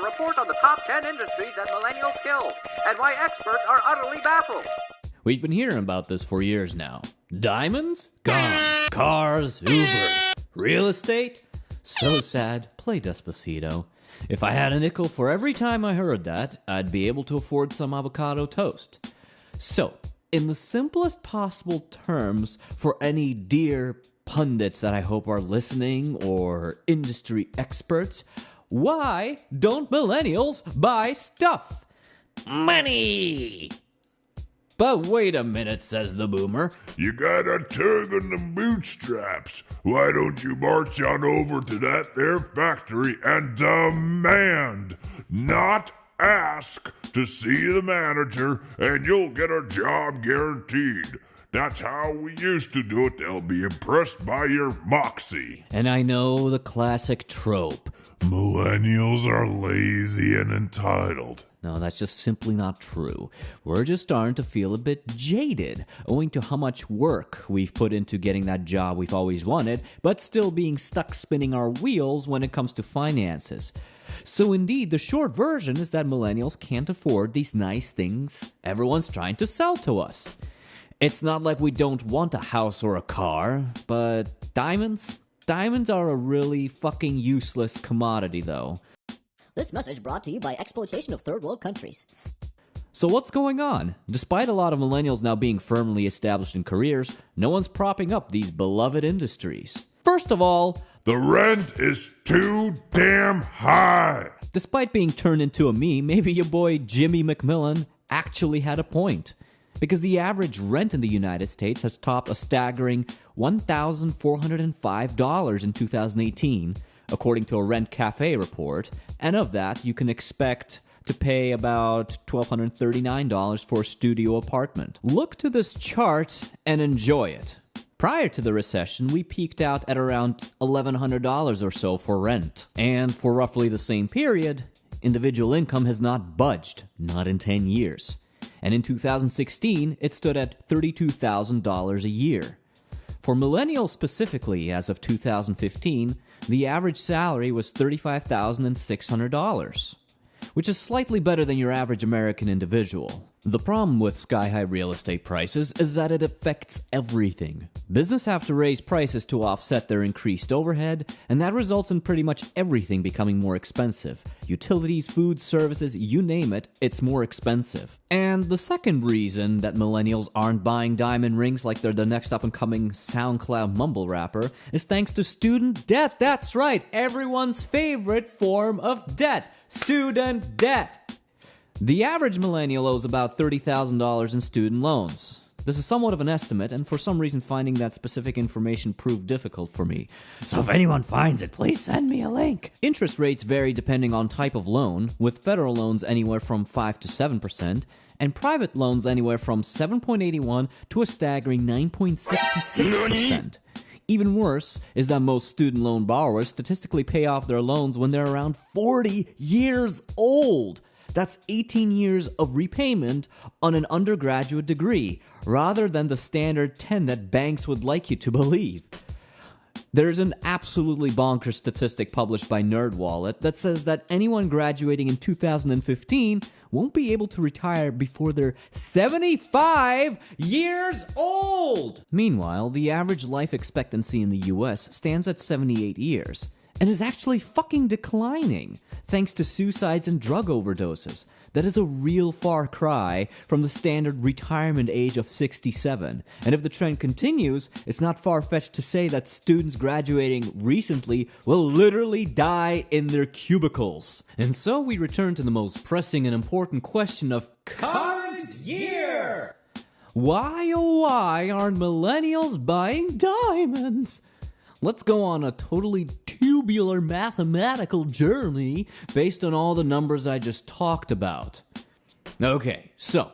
report on the top 10 industries that millennials kill, and why experts are utterly baffled. We've been hearing about this for years now. Diamonds? Gone. Cars? Ubered. Real estate? So sad. Play Despacito. If I had a nickel for every time I heard that, I'd be able to afford some avocado toast. So, in the simplest possible terms, for any dear pundits that I hope are listening or industry experts, why don't millennials buy stuff? Money! But wait a minute, says the boomer. You got a tug on the bootstraps. Why don't you march on over to that there factory and demand, not ask, to see the manager, and you'll get a job guaranteed. That's how we used to do it. They'll be impressed by your moxie. And I know the classic trope. Millennials are lazy and entitled. No, that's just simply not true. We're just starting to feel a bit jaded, owing to how much work we've put into getting that job we've always wanted, but still being stuck spinning our wheels when it comes to finances. So indeed, the short version is that millennials can't afford these nice things everyone's trying to sell to us. It's not like we don't want a house or a car, but diamonds? Diamonds are a really fucking useless commodity, though. This message brought to you by exploitation of third world countries. So what's going on? Despite a lot of millennials now being firmly established in careers, no one's propping up these beloved industries. First of all, the rent is too damn high. Despite being turned into a meme, maybe your boy Jimmy McMillan actually had a point. Because the average rent in the United States has topped a staggering $1,405 in 2018, according to a Rent Cafe report, and of that, you can expect to pay about $1,239 for a studio apartment. Look to this chart and enjoy it. Prior to the recession, we peaked out at around $1,100 or so for rent. And for roughly the same period, individual income has not budged, not in 10 years. And in 2016, it stood at $32,000 a year. For millennials specifically, as of 2015, the average salary was $35,600, which is slightly better than your average American individual. The problem with sky-high real estate prices is that it affects everything. Businesses have to raise prices to offset their increased overhead, and that results in pretty much everything becoming more expensive. Utilities, food, services, you name it, it's more expensive. And the second reason that millennials aren't buying diamond rings like they're the next up-and-coming SoundCloud mumble rapper is thanks to student debt. That's right, everyone's favorite form of debt. Student debt. The average millennial owes about $30,000 in student loans. This is somewhat of an estimate, and for some reason finding that specific information proved difficult for me. So if anyone finds it, please send me a link. Interest rates vary depending on type of loan, with federal loans anywhere from 5 to 7%, and private loans anywhere from 7.81 to a staggering 9.66%. Even worse is that most student loan borrowers statistically pay off their loans when they're around 40 years old. That's 18 years of repayment on an undergraduate degree, rather than the standard 10 that banks would like you to believe. There's an absolutely bonkers statistic published by NerdWallet that says that anyone graduating in 2015 won't be able to retire before they're 75 years old! Meanwhile, the average life expectancy in the US stands at 78 years. And is actually fucking declining, thanks to suicides and drug overdoses. That is a real far cry from the standard retirement age of 67. And if the trend continues, it's not far-fetched to say that students graduating recently will literally die in their cubicles. And so we return to the most pressing and important question of current year! Why, oh why aren't millennials buying diamonds? Let's go on a totally tubular mathematical journey based on all the numbers I just talked about. Okay, so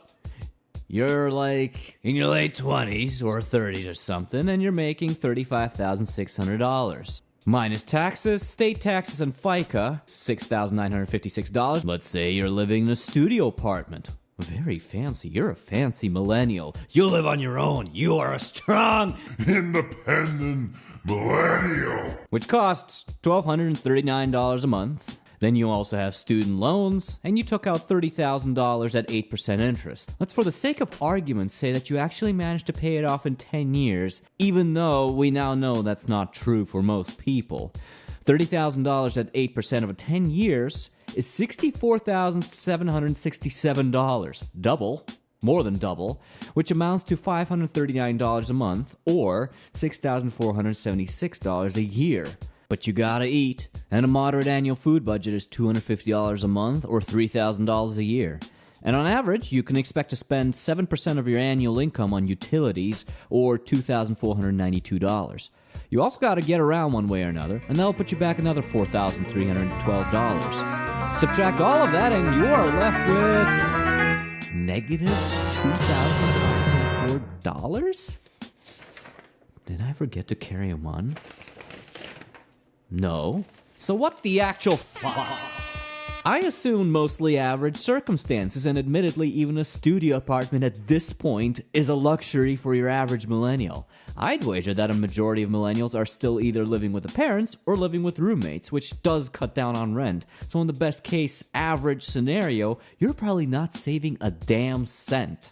you're like in your late 20s or 30s or something, and you're making $35,600. Minus taxes, state taxes, and FICA, $6,956. Let's say you're living in a studio apartment. Very fancy. You're a fancy millennial. You live on your own. You are a strong, independent millennial. Which costs $1,239 a month. Then you also have student loans, and you took out $30,000 at 8% interest. Let's, for the sake of argument, say that you actually managed to pay it off in 10 years, even though we now know that's not true for most people. $30,000 at 8% over 10 years is $64,767. Double. More than double, which amounts to $539 a month, or $6,476 a year. But you gotta eat, and a moderate annual food budget is $250 a month, or $3,000 a year. And on average, you can expect to spend 7% of your annual income on utilities, or $2,492. You also gotta get around one way or another, and that'll put you back another $4,312. Subtract all of that, and you are left with negative $2,504? Did I forget to carry a 1? No. So what the actual fuck? I assume mostly average circumstances, and admittedly even a studio apartment at this point is a luxury for your average millennial. I'd wager that a majority of millennials are still either living with the parents or living with roommates, which does cut down on rent. So in the best case average scenario, you're probably not saving a damn cent.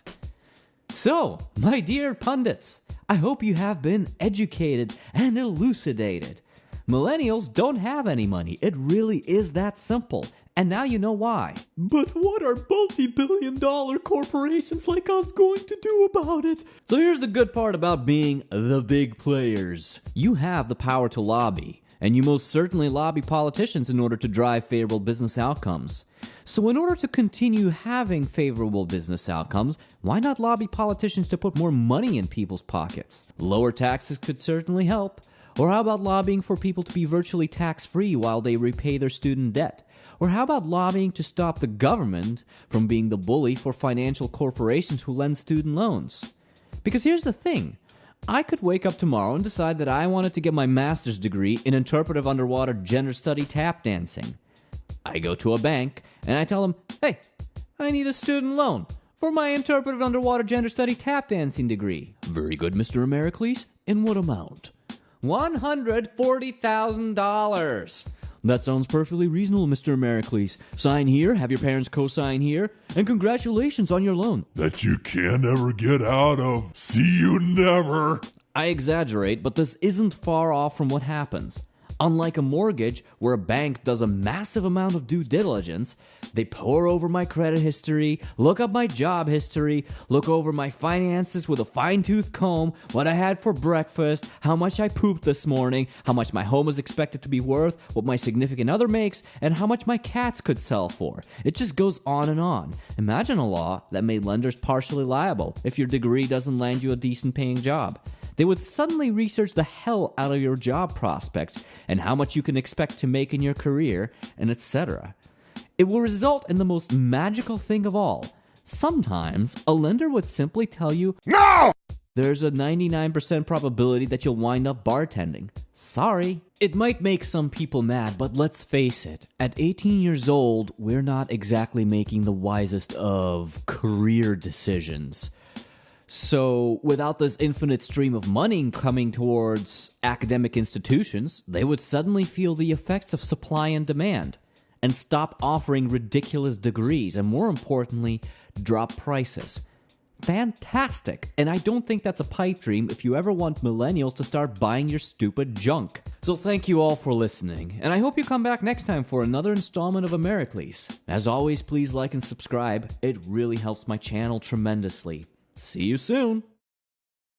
So, my dear pundits, I hope you have been educated and elucidated. Millennials don't have any money. It really is that simple. And now you know why. But what are multi-billion-dollar corporations like us going to do about it? So here's the good part about being the big players. You have the power to lobby, and you most certainly lobby politicians in order to drive favorable business outcomes. So in order to continue having favorable business outcomes, why not lobby politicians to put more money in people's pockets? Lower taxes could certainly help. Or how about lobbying for people to be virtually tax-free while they repay their student debt? Or how about lobbying to stop the government from being the bully for financial corporations who lend student loans? Because here's the thing. I could wake up tomorrow and decide that I wanted to get my master's degree in interpretive underwater gender study tap dancing. I go to a bank and I tell them, hey, I need a student loan for my interpretive underwater gender study tap dancing degree. Very good, Mr. Americles. In what amount? $140,000. That sounds perfectly reasonable, Mr. Americles. Sign here, have your parents co-sign here, and congratulations on your loan. That you can't ever get out of. See you never. I exaggerate, but this isn't far off from what happens. Unlike a mortgage, where a bank does a massive amount of due diligence, they pore over my credit history, look up my job history, look over my finances with a fine-tooth comb, what I had for breakfast, how much I pooped this morning, how much my home is expected to be worth, what my significant other makes, and how much my cats could sell for. It just goes on and on. Imagine a law that made lenders partially liable if your degree doesn't land you a decent-paying job. They would suddenly research the hell out of your job prospects and how much you can expect to make in your career, and etc. It will result in the most magical thing of all. Sometimes, a lender would simply tell you, No! There's a 99% probability that you'll wind up bartending. Sorry. It might make some people mad, but let's face it. At 18 years old, we're not exactly making the wisest of career decisions. So, without this infinite stream of money coming towards academic institutions, they would suddenly feel the effects of supply and demand and stop offering ridiculous degrees and, more importantly, drop prices. Fantastic! And I don't think that's a pipe dream if you ever want millennials to start buying your stupid junk. So thank you all for listening, and I hope you come back next time for another installment of Americles. As always, please like and subscribe. It really helps my channel tremendously. See you soon!